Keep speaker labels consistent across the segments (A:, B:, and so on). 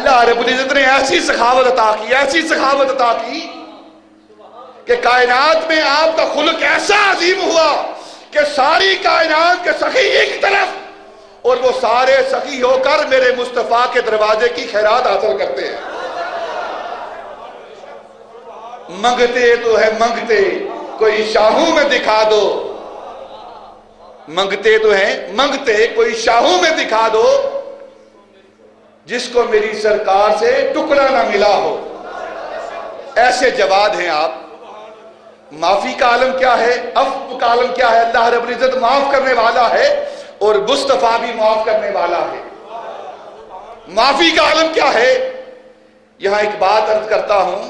A: اللہ رب العزت نے ایسی سخاوت عطا کی، ایسی سخاوت عطا کی کہ کائنات میں آپ کا خلق ایسا عظیم ہوا کہ ساری کائنات کے سخی ایک طرف اور وہ سارے سخی ہو کر میرے مصطفیٰ کے دروازے کی خیرات حاصل کرتے ہیں۔ منگتے تو ہے منگتے، کوئی شاہوں میں دکھا دو، منگتے تو ہیں منگتے، کوئی شاہوں میں دکھا دو جس کو میری سرکار سے ٹکڑا نہ ملا ہو۔ ایسے جواد ہیں آپ۔ معافی کا عالم کیا ہے، عفو کا عالم کیا ہے؟ اللہ رب العزت معاف کرنے والا ہے اور مصطفیٰ بھی معاف کرنے والا ہے۔ معافی کا عالم کیا ہے؟ یہاں ایک بات عرض کرتا ہوں،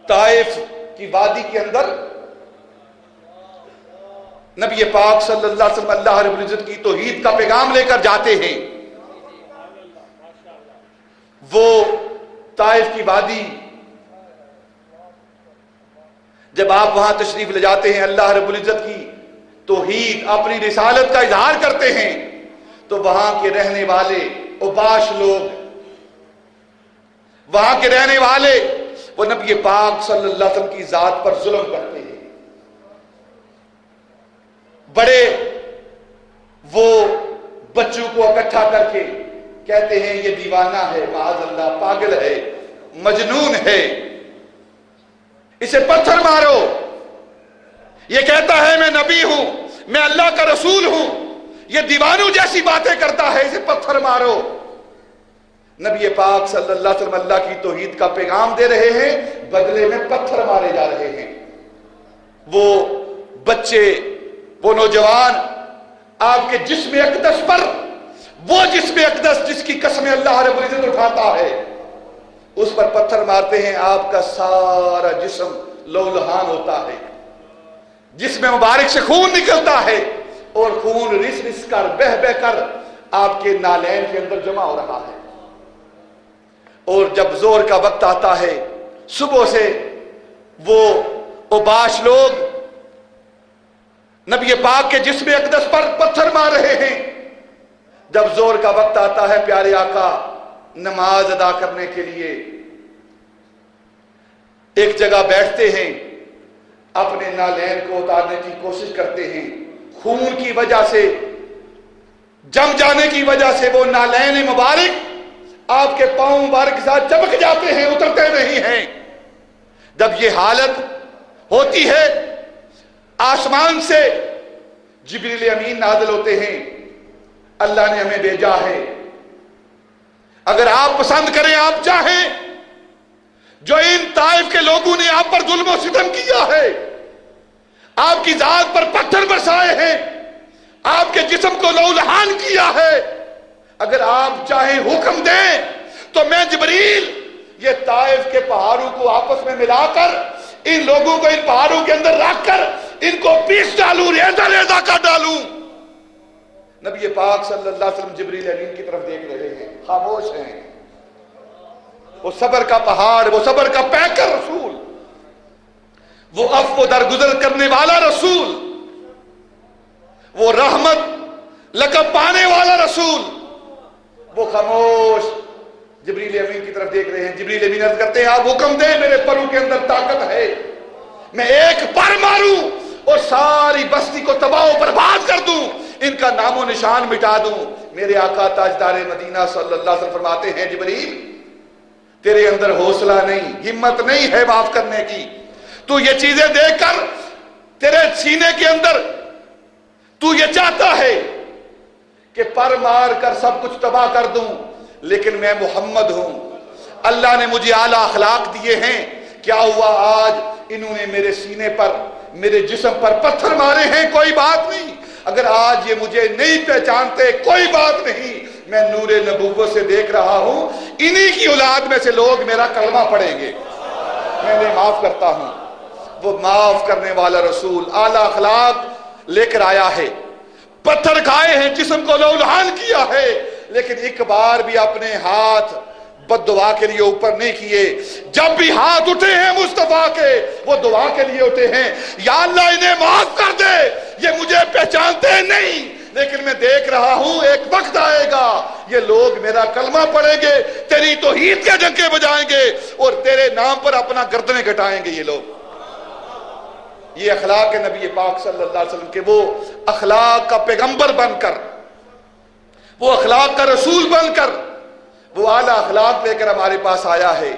A: طائف کی وادی کے اندر نبی پاک صلی اللہ علیہ وسلم اللہ رب العزت کی توحید کا پیغام لے کر جاتے ہیں۔ وہ طائف کی وادی جب آپ وہاں تشریف لے جاتے ہیں، اللہ رب العزت کی توحید اپنی رسالت کا اظہار کرتے ہیں، تو وہاں کے رہنے والے اوباش لوگ، وہاں کے رہنے والے وہ نبی پاک صلی اللہ علیہ وسلم کی ذات پر ظلم کرتے ہیں۔ بڑے وہ بچوں کو اکٹھا کر کے کہتے ہیں یہ دیوانہ ہے، معاذ اللہ، پاگل ہے، مجنون ہے، اسے پتھر مارو۔ یہ کہتا ہے میں نبی ہوں، میں اللہ کا رسول ہوں، یہ دیوانوں جیسی باتیں کرتا ہے، اسے پتھر مارو۔ نبی پاک صلی اللہ علیہ وسلم اللہ کی توحید کا پیغام دے رہے ہیں، بدلے میں پتھر مارے جا رہے ہیں۔ وہ بچے، وہ نوجوان آپ کے جسم اقدس پر، وہ جسم اقدس جس کی قسم اللہ رب العزت اٹھاتا ہے، اس پر پتھر مارتے ہیں، آپ کا سارا جسم لہولہان ہوتا ہے، جسم مبارک سے خون نکلتا ہے اور خون رس رس کر بہ بہ کر آپ کے نالین کے اندر جمع ہو رہا ہے۔ اور جب زور کا وقت آتا ہے، صبح سے وہ اوباش لوگ نبی پاک کے جسم اقدس پر پتھر مار رہے ہیں۔ جب زور کا وقت آتا ہے، پیارے آقا نماز ادا کرنے کے لیے ایک جگہ بیٹھتے ہیں، اپنے نالین کو اتارنے کی کوشش کرتے ہیں، خون کی وجہ سے، جم جانے کی وجہ سے وہ نالین مبارک آپ کے پاؤں مبارک کے ساتھ چمک جاتے ہیں، اترتے نہیں ہیں۔ جب یہ حالت ہوتی ہے، آسمان سے جبریل امین نازل ہوتے ہیں، اللہ نے ہمیں بھیجا ہے، اگر آپ پسند کریں، آپ چاہیں، جو ان طائف کے لوگوں نے آپ پر ظلم و ستم کیا ہے، آپ کی ذات پر پتھر برسائے ہیں، آپ کے جسم کو لہولہان کیا ہے، اگر آپ چاہیں حکم دیں تو میں جبریل یہ طائف کے پہاڑوں کو آپس میں ملا کر ان لوگوں کو ان پہاڑوں کے اندر رکھ کر ان کو پیس ڈالوں، ریزہ ریزہ کر ڈالوں۔ نبی پاک صلی اللہ علیہ وسلم جبریل امین کی طرف دیکھ رہے ہیں، خاموش ہیں۔ وہ صبر کا پہاڑ، وہ صبر کا پیکر رسول، وہ عفو درگزر کرنے والا رسول، وہ رحمت لقب پانے والا رسول، وہ خاموش جبریل امین کی طرف دیکھ رہے ہیں۔ جبریل امین عرض کرتے ہیں آپ حکم دیں، میرے پروں کے اندر طاقت ہے، میں ایک پر ماروں اور ساری بستی کو تباہ و برباد کر دوں، ان کا نام و نشان مٹا دوں۔ میرے آقا تاجدار مدینہ صلی اللہ علیہ وسلم فرماتے ہیں جبریل تیرے اندر حوصلہ نہیں، ہمت نہیں ہے معاف کرنے کی، تو یہ چیزیں دیکھ کر تیرے سینے کے اندر تو یہ چاہتا ہے کہ پر مار کر سب کچھ تباہ کر دوں، لیکن میں محمد ہوں، اللہ نے مجھے اعلیٰ اخلاق دیے ہیں۔ کیا ہوا آج انہوں نے میرے سینے پر، میرے جسم پر پتھر مارے ہیں، کوئی بات نہیں، اگر آج یہ مجھے نہیں پہچانتے کوئی بات نہیں، میں نور نبوت سے دیکھ رہا ہوں، انہی کی اولاد میں سے لوگ میرا کلمہ پڑھیں گے، میں انہیں معاف کرتا ہوں۔ وہ معاف کرنے والا رسول اعلیٰ اخلاق لے کر آیا ہے، پتھر کھائے ہیں، جسم کو لہولہان کیا ہے، لیکن ایک بار بھی اپنے ہاتھ بد دعا کے لیے اوپر نہیں کیے۔ جب بھی ہاتھ اٹھے ہیں مصطفیٰ کے، وہ دعا کے لیے اٹھے ہیں، یا اللہ انہیں معاف کر دے، یہ مجھے پہچانتے نہیں، لیکن میں دیکھ رہا ہوں ایک وقت آئے گا یہ لوگ میرا کلمہ پڑھیں گے، تیری توحید کے ڈنکے بجائیں گے اور تیرے نام پر اپنا گردنیں کٹائیں گے یہ لوگ۔ یہ اخلاق نبی پاک صلی اللہ علیہ وسلم کے، وہ اخلاق کا پیغمبر بن کر، وہ اخلاق کا رسول بن کر، وہ اعلیٰ اخلاق لے کر ہمارے پاس آیا ہے۔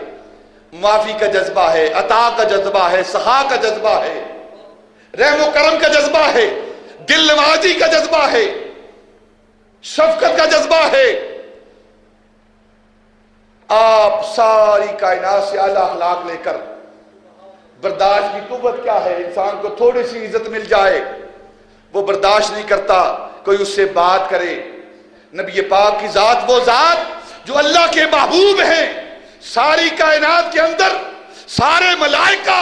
A: معافی کا جذبہ ہے، عطا کا جذبہ ہے، سخا کا جذبہ ہے، رحم و کرم کا جذبہ ہے، دل نوازی کا جذبہ ہے، شفقت کا جذبہ ہے۔ آپ ساری کائنات سے اعلیٰ اخلاق لے کر، برداشت کی قوت کیا ہے؟ انسان کو تھوڑی سی عزت مل جائے وہ برداشت نہیں کرتا کوئی اس سے بات کرے۔ نبی پاک کی ذات وہ ذات جو اللہ کے محبوب ہیں، ساری کائنات کے اندر سارے ملائکہ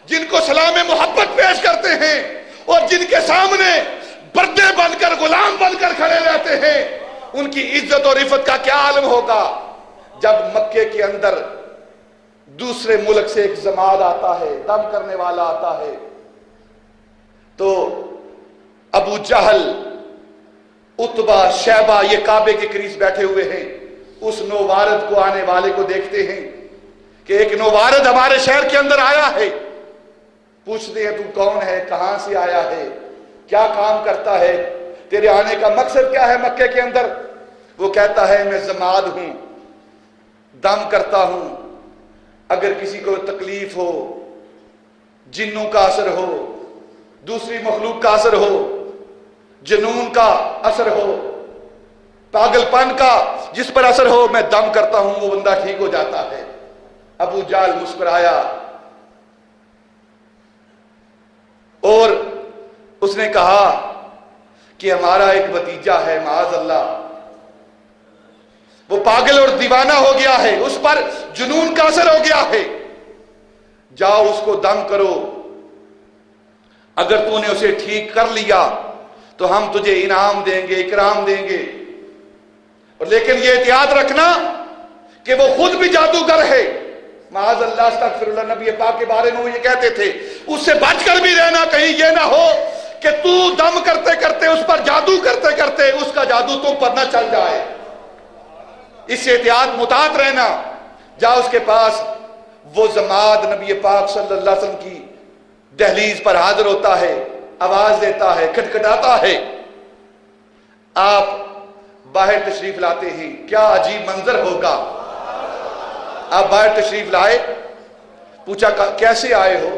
A: جن کو سلام محبت پیش کرتے ہیں اور جن کے سامنے بردے بن کر، غلام بن کر کھڑے رہتے ہیں، ان کی عزت اور عفت کا کیا عالم ہوگا جب مکے کے اندر دوسرے ملک سے ایک جماعت آتا ہے، دم کرنے والا آتا ہے، تو ابو جہل، عتبہ، شیبہ یہ کعبے کے قریب بیٹھے ہوئے ہیں، اس نووارد کو، آنے والے کو دیکھتے ہیں کہ ایک نووارد ہمارے شہر کے اندر آیا ہے۔ پوچھتے ہیں تو کون ہے، کہاں سے آیا ہے، کیا کام کرتا ہے، تیرے آنے کا مقصد کیا ہے مکے کے اندر؟ وہ کہتا ہے میں زماد ہوں، دم کرتا ہوں، اگر کسی کو تکلیف ہو، جنوں کا اثر ہو، دوسری مخلوق کا اثر ہو، جنون کا اثر ہو، پاگل پن کا جس پر اثر ہو، میں دم کرتا ہوں، وہ بندہ ٹھیک ہو جاتا ہے۔ ابو جہل مسکرایا اور اس نے کہا کہ ہمارا ایک بھتیجا ہے، معاذ اللہ، وہ پاگل اور دیوانہ ہو گیا ہے، اس پر جنون کا اثر ہو گیا ہے، جاؤ اس کو دم کرو، اگر تو نے اسے ٹھیک کر لیا تو ہم تجھے انعام دیں گے، اکرام دیں گے، اور لیکن یہ احتیاط رکھنا کہ وہ خود بھی جادوگر ہے، معاذ اللہ، استغفر اللہ۔ نبی پاک کے بارے میں وہ یہ کہتے تھے اس سے بچ کر بھی رہنا، کہیں یہ نہ ہو کہ تو دم کرتے کرتے، اس پر جادو کرتے کرتے اس کا جادو تم پر نہ چل جائے، اس سے احتیاط محتاط رہنا۔ جا اس کے پاس، وہ جماعت نبی پاک صلی اللہ علیہ وسلم کی دہلیز پر حاضر ہوتا ہے، آواز دیتا ہے، کھٹکھٹاتا ہے، آپ باہر تشریف لاتے ہیں، کیا عجیب منظر ہوگا۔ آپ باہر تشریف لائے، پوچھا کیسے آئے ہو؟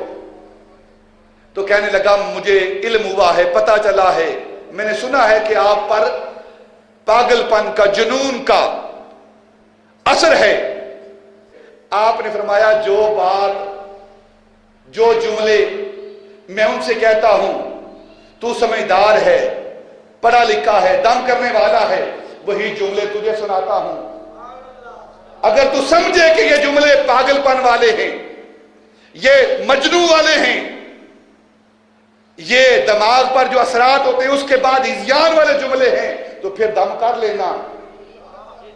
A: تو کہنے لگا مجھے علم ہوا ہے، پتہ چلا ہے، میں نے سنا ہے کہ آپ پر پاگل پن کا، جنون کا اثر ہے۔ آپ نے فرمایا جو بات، جو جملے میں ان سے کہتا ہوں، تو سمجھدار ہے، پڑھا لکھا ہے، دم کرنے والا ہے، وہی جملے تجھے سناتا ہوں۔ اگر تو سمجھے کہ یہ جملے پاگل پن والے ہیں، یہ مجنون والے ہیں، یہ دماغ پر جو اثرات ہوتے ہیں اس کے بعد ہذیان والے جملے ہیں، تو پھر دم کر لینا۔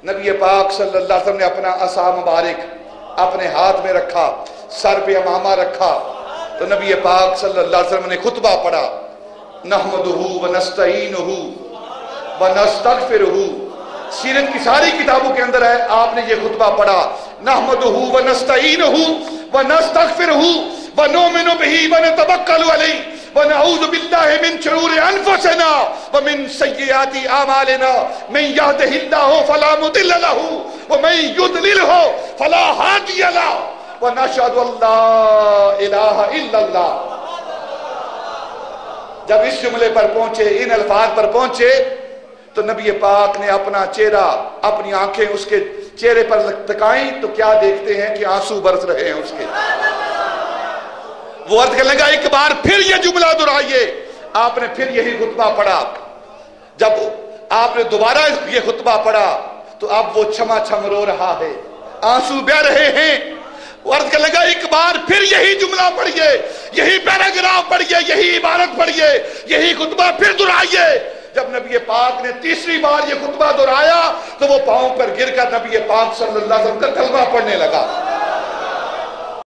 A: نبی پاک صلی اللہ علیہ وسلم نے اپنا عصا مبارک اپنے ہاتھ میں رکھا، سر پہ امامہ رکھا، تو نبی پاک صلی اللہ علیہ وسلم نے خطبہ پڑھا، نحمدہ ونستعینہ ونستغفرہ۔ سیرت کی ساری کتابوں کے اندر ہے، آپ نے یہ خطبہ پڑھا، نحمدہ ونستعینہ ونستغفرہ ونؤمن بہ ونتوکل علیہ ونعوذ باللہ من شرور انفسنا ومن سیئات اعمالنا من یہدہ اللہ فلا مضل لہ ومن یضللہ فلا ہادی لہ ونشہد ان لا الہ الا اللہ۔ جب اس جملے پر پہنچے، ان الفاظ پر پہنچے، تو نبی پاک نے اپنا چہرہ، اپنی آنکھیں اس کے چہرے پر تکائیں، تو کیا دیکھتے ہیں کہ آنسو برس رہے ہیں اس کے۔ وہ عرض کرنے لگا ایک بار پھر یہ جملہ دہرائیے۔ آپ نے پھر یہی خطبہ پڑھا۔ جب آپ نے دوبارہ یہ خطبہ پڑھا تو اب وہ چھما چھم رو رہا ہے، آنسو بہ رہے ہیں۔ وہ عرض کرنے لگا ایک بار پھر یہی جملہ پڑھیے، یہی پیراگراف پڑھیے، یہی عبارت پڑھیے، یہی خطبہ پھر دہرائیے۔ جب نبی پاک نے تیسری بار یہ خطبہ دہرایا تو وہ پاؤں پر گر کر نبی پاک صلی اللہ علیہ وسلم کا کلمہ پڑھنے لگا۔